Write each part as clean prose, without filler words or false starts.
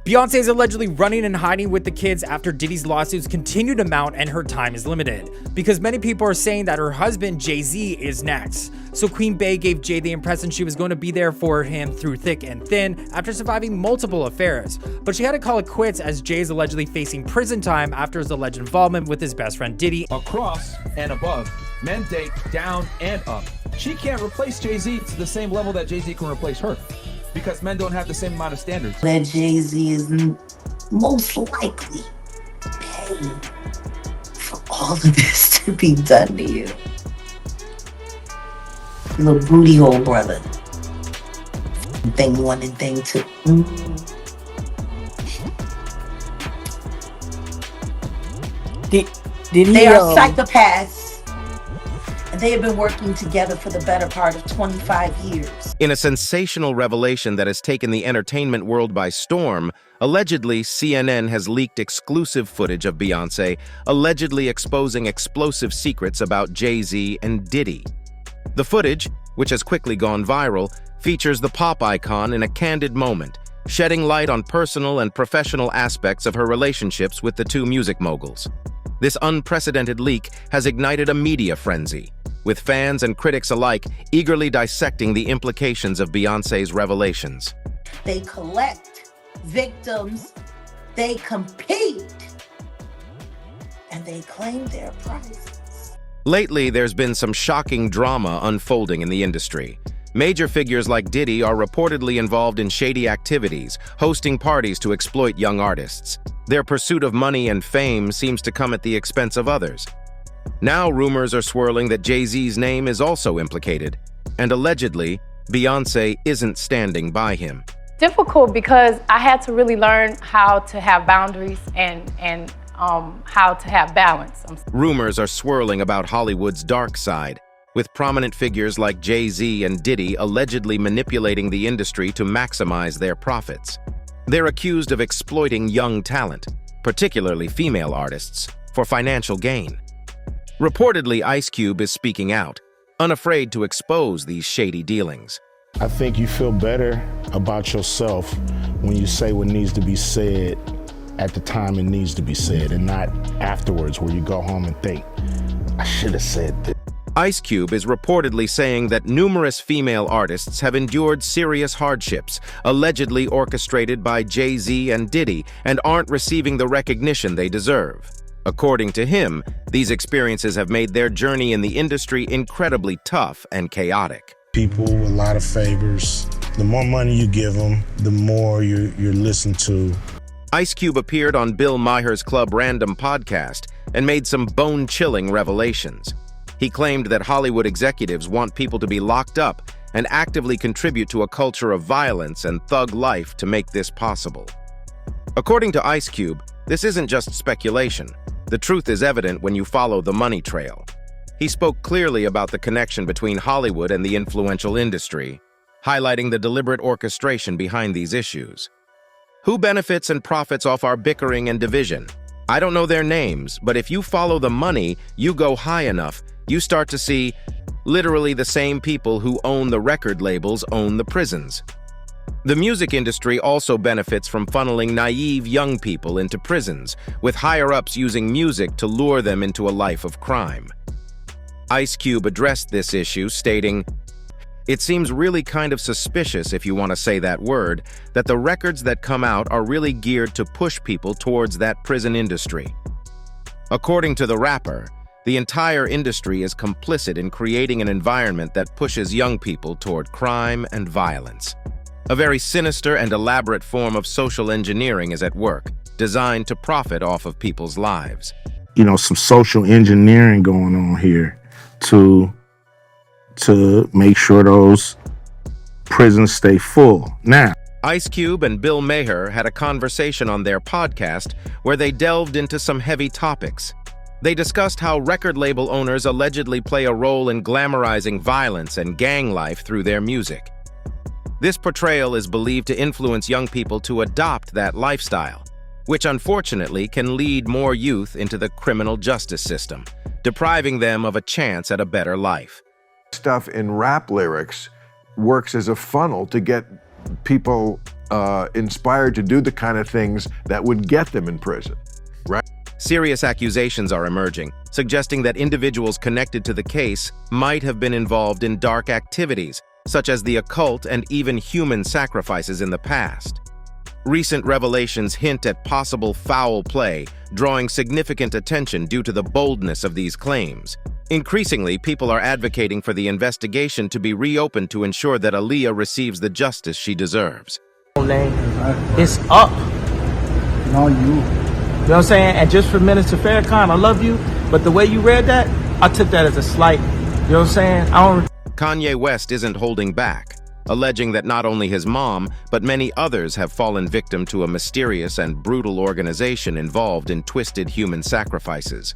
Beyonce is allegedly running and hiding with the kids after Diddy's lawsuits continue to mount and her time is limited, because many people are saying that her husband Jay-Z is next. So Queen Bey gave Jay the impression she was going to be there for him through thick and thin after surviving multiple affairs, but she had to call it quits as Jay is allegedly facing prison time after his alleged involvement with his best friend Diddy. Across and above, men date down and up. She can't replace Jay-Z to the same level that Jay-Z can replace her, because men don't have the same amount of standards. That Jay-Z is most likely paying for all of this to be done to you. Little booty hole brother. Thing one and thing two. They are psychopaths. And they have been working together for the better part of 25 years. In a sensational revelation that has taken the entertainment world by storm, allegedly CNN has leaked exclusive footage of Beyonce, allegedly exposing explosive secrets about Jay-Z and Diddy. The footage, which has quickly gone viral, features the pop icon in a candid moment, shedding light on personal and professional aspects of her relationships with the two music moguls. This unprecedented leak has ignited a media frenzy, with fans and critics alike eagerly dissecting the implications of Beyoncé's revelations. They collect victims, they compete, and they claim their prizes. Lately, there's been some shocking drama unfolding in the industry. Major figures like Diddy are reportedly involved in shady activities, hosting parties to exploit young artists. Their pursuit of money and fame seems to come at the expense of others. Now rumors are swirling that Jay-Z's name is also implicated, and allegedly, Beyonce isn't standing by him. Difficult because I had to really learn how to have boundaries and how to have balance. Rumors are swirling about Hollywood's dark side, with prominent figures like Jay-Z and Diddy allegedly manipulating the industry to maximize their profits. They're accused of exploiting young talent, particularly female artists, for financial gain. Reportedly, Ice Cube is speaking out, unafraid to expose these shady dealings. I think you feel better about yourself when you say what needs to be said at the time it needs to be said, and not afterwards where you go home and think, I should have said this. Ice Cube is reportedly saying that numerous female artists have endured serious hardships, allegedly orchestrated by Jay-Z and Diddy, and aren't receiving the recognition they deserve. According to him, these experiences have made their journey in the industry incredibly tough and chaotic. People, a lot of favors. The more money you give them, the more you're listened to. Ice Cube appeared on Bill Maher's Club Random podcast and made some bone-chilling revelations. He claimed that Hollywood executives want people to be locked up and actively contribute to a culture of violence and thug life to make this possible. According to Ice Cube, this isn't just speculation. The truth is evident when you follow the money trail. He spoke clearly about the connection between Hollywood and the influential industry, highlighting the deliberate orchestration behind these issues. Who benefits and profits off our bickering and division? I don't know their names, but if you follow the money, you go high enough, you start to see literally the same people who own the record labels own the prisons. The music industry also benefits from funneling naive young people into prisons, with higher-ups using music to lure them into a life of crime. Ice Cube addressed this issue, stating, "It seems really kind of suspicious, if you want to say that word, that the records that come out are really geared to push people towards that prison industry." According to the rapper, the entire industry is complicit in creating an environment that pushes young people toward crime and violence. A very sinister and elaborate form of social engineering is at work, designed to profit off of people's lives. You know, some social engineering going on here to make sure those prisons stay full. Now, Ice Cube and Bill Maher had a conversation on their podcast where they delved into some heavy topics. They discussed how record label owners allegedly play a role in glamorizing violence and gang life through their music. This portrayal is believed to influence young people to adopt that lifestyle, which unfortunately can lead more youth into the criminal justice system, depriving them of a chance at a better life. Stuff in rap lyrics works as a funnel to get people inspired to do the kind of things that would get them in prison, right? Serious accusations are emerging, suggesting that individuals connected to the case might have been involved in dark activities, such as the occult and even human sacrifices in the past. Recent revelations hint at possible foul play, drawing significant attention due to the boldness of these claims. Increasingly, people are advocating for the investigation to be reopened to ensure that Aaliyah receives the justice she deserves. It's up. No, you. You know what I'm saying? And just for Minister Farrakhan, I love you, but the way you read that, I took that as a slight. You know what I'm saying? Kanye West isn't holding back, alleging that not only his mom, but many others have fallen victim to a mysterious and brutal organization involved in twisted human sacrifices.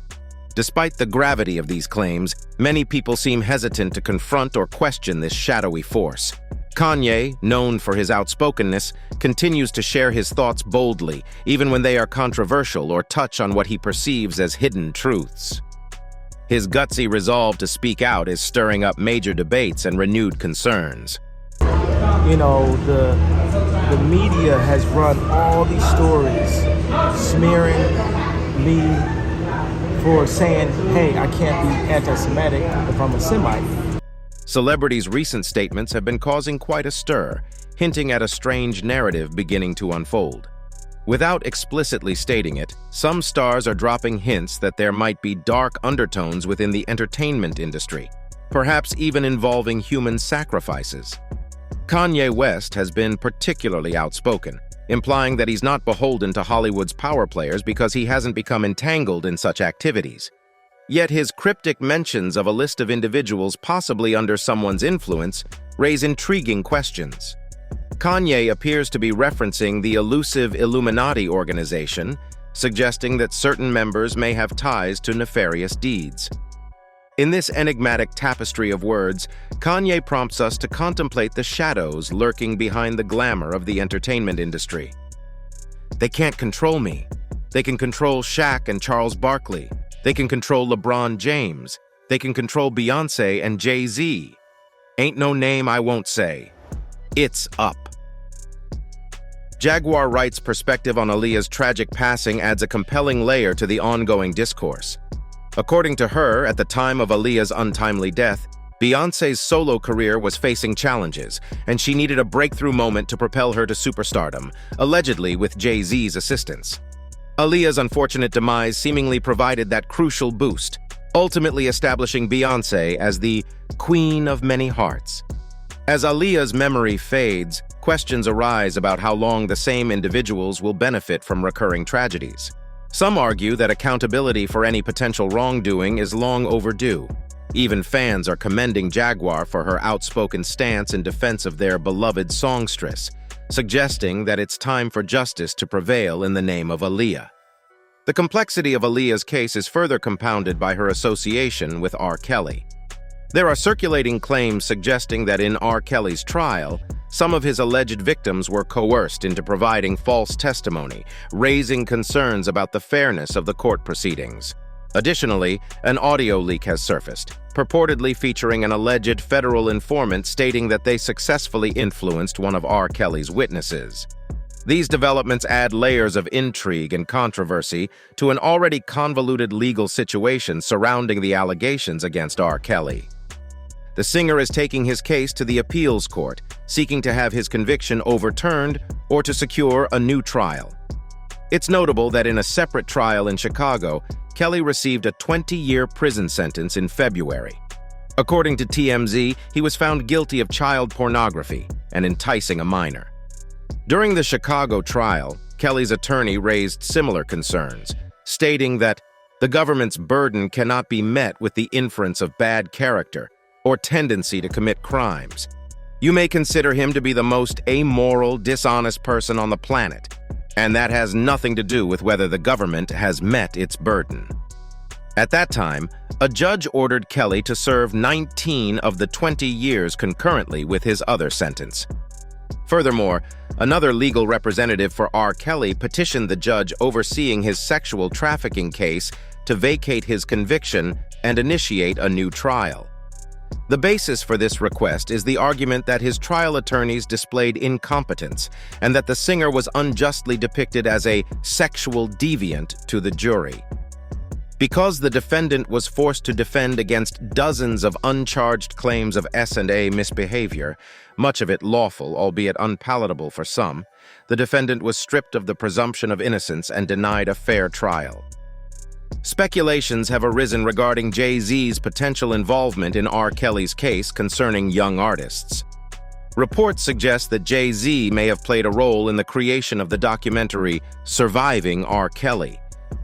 Despite the gravity of these claims, many people seem hesitant to confront or question this shadowy force. Kanye, known for his outspokenness, continues to share his thoughts boldly, even when they are controversial or touch on what he perceives as hidden truths. His gutsy resolve to speak out is stirring up major debates and renewed concerns. You know, the media has run all these stories smearing me for saying, hey, I can't be anti-Semitic if I'm a Semite. Celebrities' recent statements have been causing quite a stir, hinting at a strange narrative beginning to unfold. Without explicitly stating it, some stars are dropping hints that there might be dark undertones within the entertainment industry, perhaps even involving human sacrifices. Kanye West has been particularly outspoken, implying that he's not beholden to Hollywood's power players because he hasn't become entangled in such activities. Yet his cryptic mentions of a list of individuals possibly under someone's influence raise intriguing questions. Kanye appears to be referencing the elusive Illuminati organization, suggesting that certain members may have ties to nefarious deeds. In this enigmatic tapestry of words, Kanye prompts us to contemplate the shadows lurking behind the glamour of the entertainment industry. They can't control me. They can control Shaq and Charles Barkley. They can control LeBron James. They can control Beyonce and Jay-Z. Ain't no name I won't say. It's up. Jaguar Wright's perspective on Aaliyah's tragic passing adds a compelling layer to the ongoing discourse. According to her, at the time of Aaliyah's untimely death, Beyonce's solo career was facing challenges, and she needed a breakthrough moment to propel her to superstardom, allegedly with Jay-Z's assistance. Aaliyah's unfortunate demise seemingly provided that crucial boost, ultimately establishing Beyonce as the Queen of Many Hearts. As Aaliyah's memory fades, questions arise about how long the same individuals will benefit from recurring tragedies. Some argue that accountability for any potential wrongdoing is long overdue. Even fans are commending Jaguar for her outspoken stance in defense of their beloved songstress, suggesting that it's time for justice to prevail in the name of Aaliyah. The complexity of Aaliyah's case is further compounded by her association with R. Kelly. There are circulating claims suggesting that in R. Kelly's trial, some of his alleged victims were coerced into providing false testimony, raising concerns about the fairness of the court proceedings. Additionally, an audio leak has surfaced, purportedly featuring an alleged federal informant stating that they successfully influenced one of R. Kelly's witnesses. These developments add layers of intrigue and controversy to an already convoluted legal situation surrounding the allegations against R. Kelly. The singer is taking his case to the appeals court, seeking to have his conviction overturned or to secure a new trial. It's notable that in a separate trial in Chicago, Kelly received a 20-year prison sentence in February. According to TMZ, he was found guilty of child pornography and enticing a minor. During the Chicago trial, Kelly's attorney raised similar concerns, stating that the government's burden cannot be met with the inference of bad character or tendency to commit crimes. You may consider him to be the most amoral, dishonest person on the planet, and that has nothing to do with whether the government has met its burden. At that time, a judge ordered Kelly to serve 19 of the 20 years concurrently with his other sentence. Furthermore, another legal representative for R. Kelly petitioned the judge overseeing his sexual trafficking case to vacate his conviction and initiate a new trial. The basis for this request is the argument that his trial attorneys displayed incompetence and that the singer was unjustly depicted as a sexual deviant to the jury. Because the defendant was forced to defend against dozens of uncharged claims of S&A misbehavior, much of it lawful, albeit unpalatable for some, the defendant was stripped of the presumption of innocence and denied a fair trial. Speculations have arisen regarding Jay-Z's potential involvement in R. Kelly's case concerning young artists. Reports suggest that Jay-Z may have played a role in the creation of the documentary Surviving R. Kelly,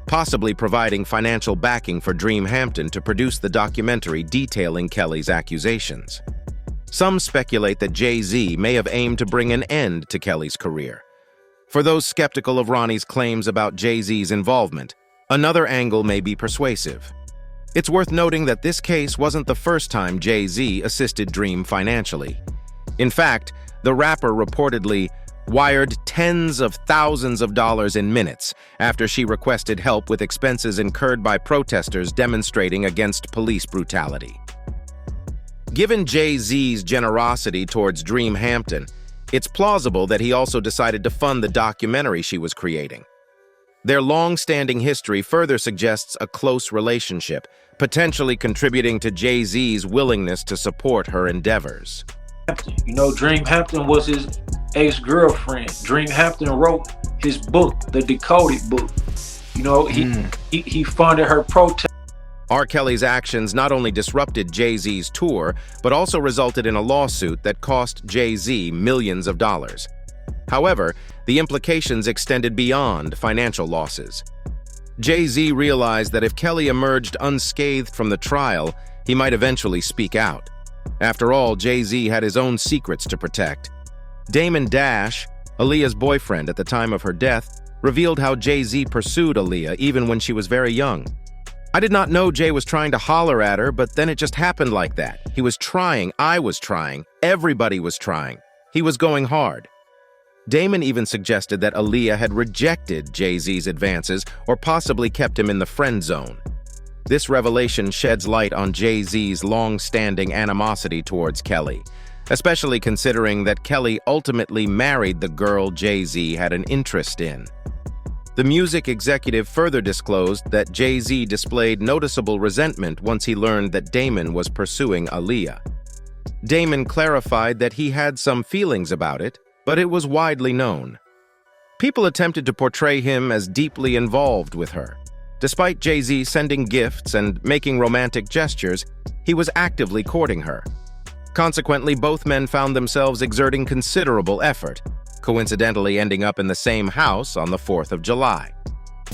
possibly providing financial backing for Dreamhampton to produce the documentary detailing Kelly's accusations. Some speculate that Jay-Z may have aimed to bring an end to Kelly's career. For those skeptical of Ronnie's claims about Jay-Z's involvement, another angle may be persuasive. It's worth noting that this case wasn't the first time Jay-Z assisted Dream financially. In fact, the rapper reportedly wired tens of thousands of dollars in minutes after she requested help with expenses incurred by protesters demonstrating against police brutality. Given Jay-Z's generosity towards Dreamhampton, it's plausible that he also decided to fund the documentary she was creating. Their long-standing history further suggests a close relationship, potentially contributing to Jay-Z's willingness to support her endeavors. You know, Dreamhampton was his ex-girlfriend. Dreamhampton wrote his book, The Decoded Book. You know, he funded her protest. R. Kelly's actions not only disrupted Jay-Z's tour, but also resulted in a lawsuit that cost Jay-Z millions of dollars. However, the implications extended beyond financial losses. Jay-Z realized that if Kelly emerged unscathed from the trial, he might eventually speak out. After all, Jay-Z had his own secrets to protect. Damon Dash, Aaliyah's boyfriend at the time of her death, revealed how Jay-Z pursued Aaliyah even when she was very young. "I did not know Jay was trying to holler at her, but then it just happened like that. He was trying, I was trying, everybody was trying. He was going hard." Damon even suggested that Aaliyah had rejected Jay-Z's advances or possibly kept him in the friend zone. This revelation sheds light on Jay-Z's long-standing animosity towards Kelly, especially considering that Kelly ultimately married the girl Jay-Z had an interest in. The music executive further disclosed that Jay-Z displayed noticeable resentment once he learned that Damon was pursuing Aaliyah. Damon clarified that he had some feelings about it, but it was widely known. People attempted to portray him as deeply involved with her. Despite Jay-Z sending gifts and making romantic gestures, he was actively courting her. Consequently, both men found themselves exerting considerable effort, coincidentally ending up in the same house on the 4th of July.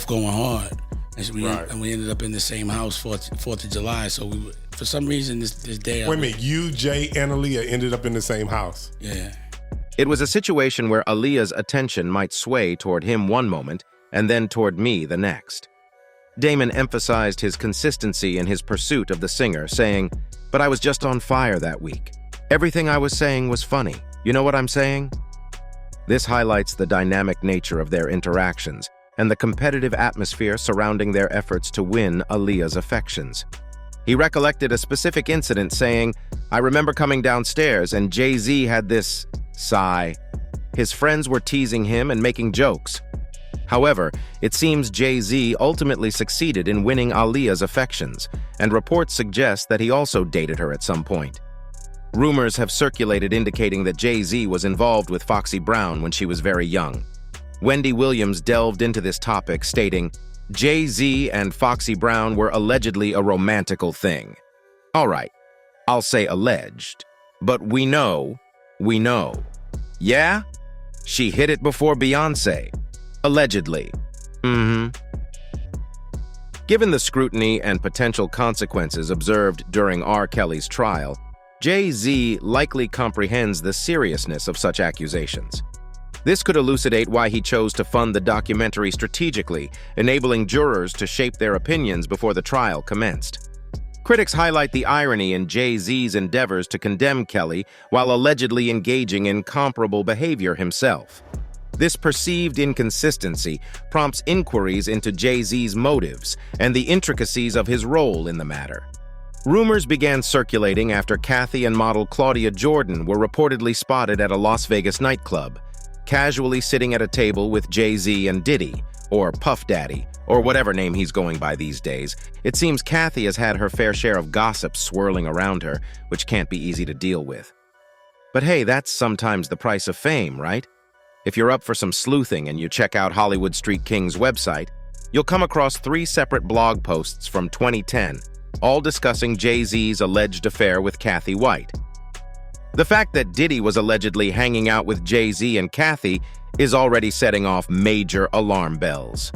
Going hard, and we ended up in the same house 4th of July, so for some reason this day... Wait a minute, you, Jay, and Aaliyah ended up in the same house? Yeah. It was a situation where Aaliyah's attention might sway toward him one moment and then toward me the next. Damon emphasized his consistency in his pursuit of the singer, saying, "But I was just on fire that week. Everything I was saying was funny. You know what I'm saying?" This highlights the dynamic nature of their interactions and the competitive atmosphere surrounding their efforts to win Aaliyah's affections. He recollected a specific incident, saying, "I remember coming downstairs and Jay-Z had this sigh. His friends were teasing him and making jokes." However, it seems Jay-Z ultimately succeeded in winning Aaliyah's affections, and reports suggest that he also dated her at some point. Rumors have circulated indicating that Jay-Z was involved with Foxy Brown when she was very young. Wendy Williams delved into this topic, stating, "Jay-Z and Foxy Brown were allegedly a romantical thing." All right, I'll say alleged, but we know. Yeah? She hit it before Beyonce. Allegedly. Given the scrutiny and potential consequences observed during R. Kelly's trial, Jay-Z likely comprehends the seriousness of such accusations. This could elucidate why he chose to fund the documentary strategically, enabling jurors to shape their opinions before the trial commenced. Critics highlight the irony in Jay-Z's endeavors to condemn Kelly while allegedly engaging in comparable behavior himself. This perceived inconsistency prompts inquiries into Jay-Z's motives and the intricacies of his role in the matter. Rumors began circulating after Kathy and model Claudia Jordan were reportedly spotted at a Las Vegas nightclub, casually sitting at a table with Jay-Z and Diddy, or Puff Daddy, or whatever name he's going by these days. It seems Kathy has had her fair share of gossip swirling around her, which can't be easy to deal with. But hey, that's sometimes the price of fame, right? If you're up for some sleuthing and you check out Hollywood Street King's website, you'll come across 3 separate blog posts from 2010, all discussing Jay-Z's alleged affair with Kathy White. The fact that Diddy was allegedly hanging out with Jay-Z and Kathy is already setting off major alarm bells.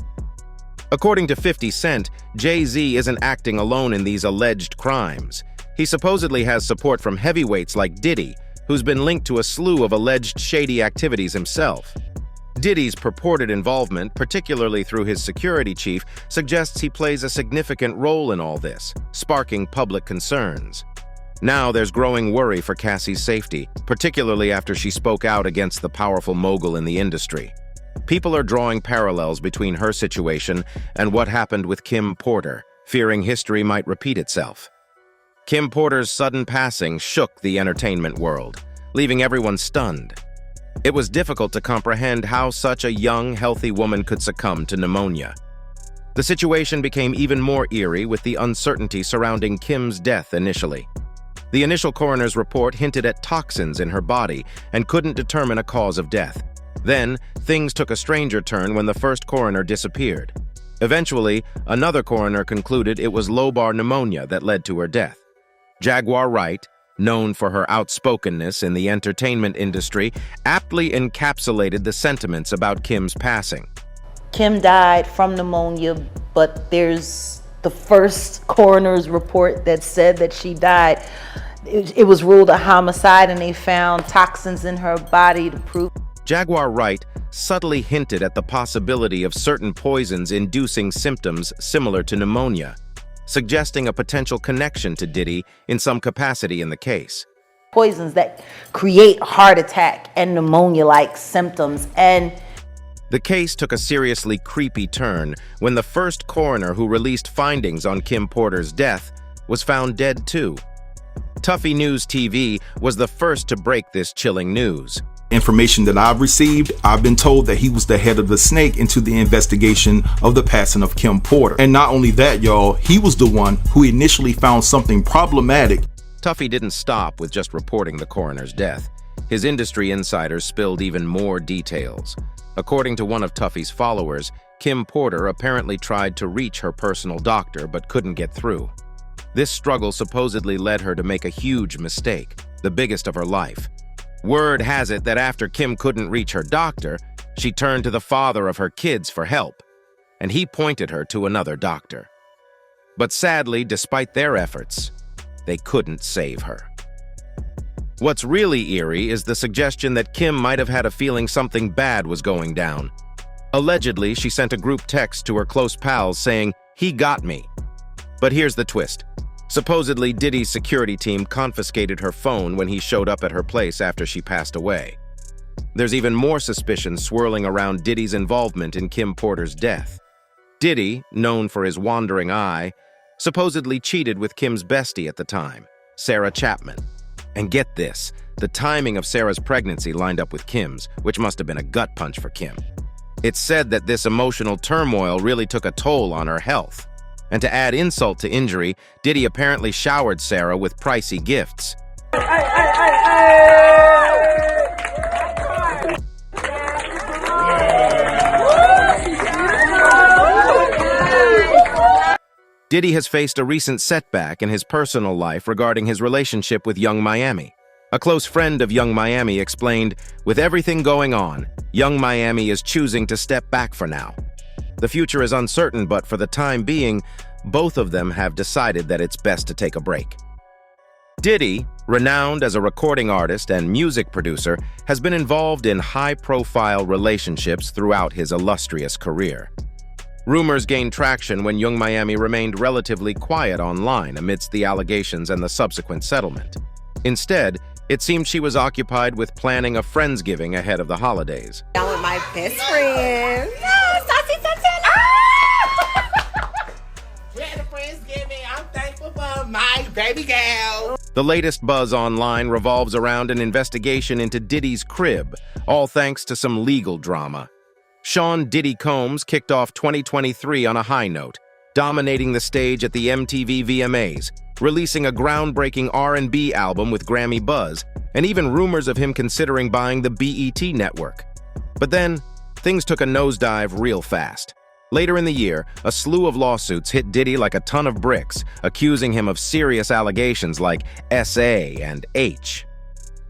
According to 50 Cent, Jay-Z isn't acting alone in these alleged crimes. He supposedly has support from heavyweights like Diddy, who's been linked to a slew of alleged shady activities himself. Diddy's purported involvement, particularly through his security chief, suggests he plays a significant role in all this, sparking public concerns. Now there's growing worry for Cassie's safety, particularly after she spoke out against the powerful mogul in the industry. People are drawing parallels between her situation and what happened with Kim Porter, fearing history might repeat itself. Kim Porter's sudden passing shook the entertainment world, leaving everyone stunned. It was difficult to comprehend how such a young, healthy woman could succumb to pneumonia. The situation became even more eerie with the uncertainty surrounding Kim's death initially. The initial coroner's report hinted at toxins in her body and couldn't determine a cause of death. Then, things took a stranger turn when the first coroner disappeared. Eventually, another coroner concluded it was lobar pneumonia that led to her death. Jaguar Wright, known for her outspokenness in the entertainment industry, aptly encapsulated the sentiments about Kim's passing. Kim died from pneumonia, but there's the first coroner's report that said that she died. It was ruled a homicide, and they found toxins in her body to prove. Jaguar Wright subtly hinted at the possibility of certain poisons inducing symptoms similar to pneumonia, suggesting a potential connection to Diddy in some capacity in the case. Poisons that create heart attack and pneumonia-like symptoms. And the case took a seriously creepy turn when the first coroner who released findings on Kim Porter's death was found dead too. Tuffy News TV was the first to break this chilling news. Information that I've received, I've been told that he was the head of the snake into the investigation of the passing of Kim Porter. And not only that, y'all, he was the one who initially found something problematic. Tuffy didn't stop with just reporting the coroner's death. His industry insiders spilled even more details. According to one of Tuffy's followers, Kim Porter apparently tried to reach her personal doctor but couldn't get through. This struggle supposedly led her to make a huge mistake, the biggest of her life. Word has it that after Kim couldn't reach her doctor, she turned to the father of her kids for help, and he pointed her to another doctor. But sadly, despite their efforts, they couldn't save her. What's really eerie is the suggestion that Kim might have had a feeling something bad was going down. Allegedly, she sent a group text to her close pals saying, "He got me." But here's the twist. Supposedly, Diddy's security team confiscated her phone when he showed up at her place after she passed away. There's even more suspicion swirling around Diddy's involvement in Kim Porter's death. Diddy, known for his wandering eye, supposedly cheated with Kim's bestie at the time, Sarah Chapman. And get this, the timing of Sarah's pregnancy lined up with Kim's, which must have been a gut punch for Kim. It's said that this emotional turmoil really took a toll on her health. And to add insult to injury, Diddy apparently showered Sarah with pricey gifts. Diddy has faced a recent setback in his personal life regarding his relationship with Young Miami. A close friend of Young Miami explained, "With everything going on, Young Miami is choosing to step back for now. The future is uncertain, but for the time being, both of them have decided that it's best to take a break." Diddy, renowned as a recording artist and music producer, has been involved in high-profile relationships throughout his illustrious career. Rumors gained traction when Young Miami remained relatively quiet online amidst the allegations and the subsequent settlement. Instead, it seemed she was occupied with planning a Friendsgiving ahead of the holidays. Down with my best friend. We had a Friendsgiving. I'm thankful for my baby girl. The latest buzz online revolves around an investigation into Diddy's crib, all thanks to some legal drama. Sean Diddy Combs kicked off 2023 on a high note, dominating the stage at the MTV VMAs, releasing a groundbreaking R&B album with Grammy buzz, and even rumors of him considering buying the BET network. But then, things took a nosedive real fast. Later in the year, a slew of lawsuits hit Diddy like a ton of bricks, accusing him of serious allegations like SA and H.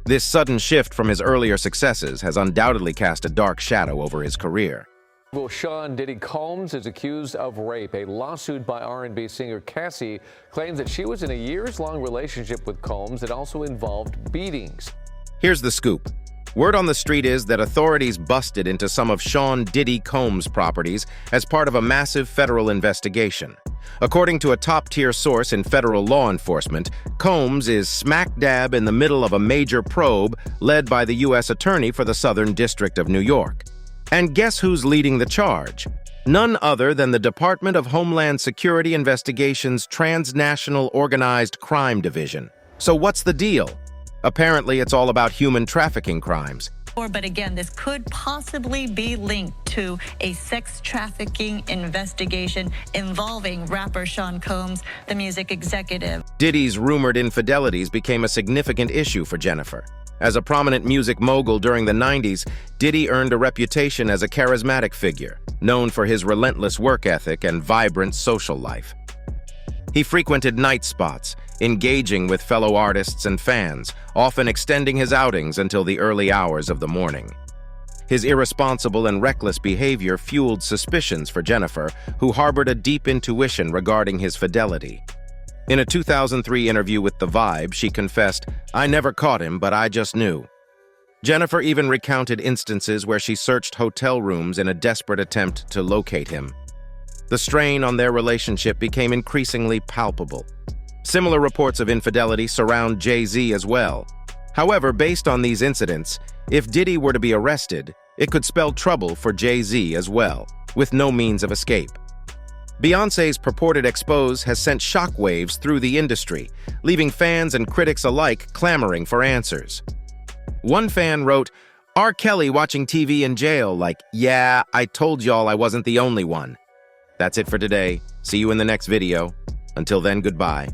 This sudden shift from his earlier successes has undoubtedly cast a dark shadow over his career. Well, Sean Diddy Combs is accused of rape. A lawsuit by R&B singer Cassie claims that she was in a years-long relationship with Combs that also involved beatings. Here's the scoop. Word on the street is that authorities busted into some of Sean Diddy Combs' properties as part of a massive federal investigation. According to a top-tier source in federal law enforcement, Combs is smack dab in the middle of a major probe led by the U.S. Attorney for the Southern District of New York. And guess who's leading the charge? None other than the Department of Homeland Security Investigation's Transnational Organized Crime Division. So what's the deal? Apparently, it's all about human trafficking crimes. But again, this could possibly be linked to a sex trafficking investigation involving rapper Sean Combs, the music executive. Diddy's rumored infidelities became a significant issue for Jennifer. As a prominent music mogul during the 90s, Diddy earned a reputation as a charismatic figure, known for his relentless work ethic and vibrant social life. He frequented night spots, engaging with fellow artists and fans, often extending his outings until the early hours of the morning. His irresponsible and reckless behavior fueled suspicions for Jennifer, who harbored a deep intuition regarding his fidelity. In a 2003 interview with The Vibe, she confessed, "I never caught him, but I just knew." Jennifer even recounted instances where she searched hotel rooms in a desperate attempt to locate him. The strain on their relationship became increasingly palpable. Similar reports of infidelity surround Jay-Z as well. However, based on these incidents, if Diddy were to be arrested, it could spell trouble for Jay-Z as well, with no means of escape. Beyonce's purported expose has sent shockwaves through the industry, leaving fans and critics alike clamoring for answers. One fan wrote, "R. Kelly watching TV in jail like, yeah, I told y'all I wasn't the only one." That's it for today. See you in the next video. Until then, goodbye.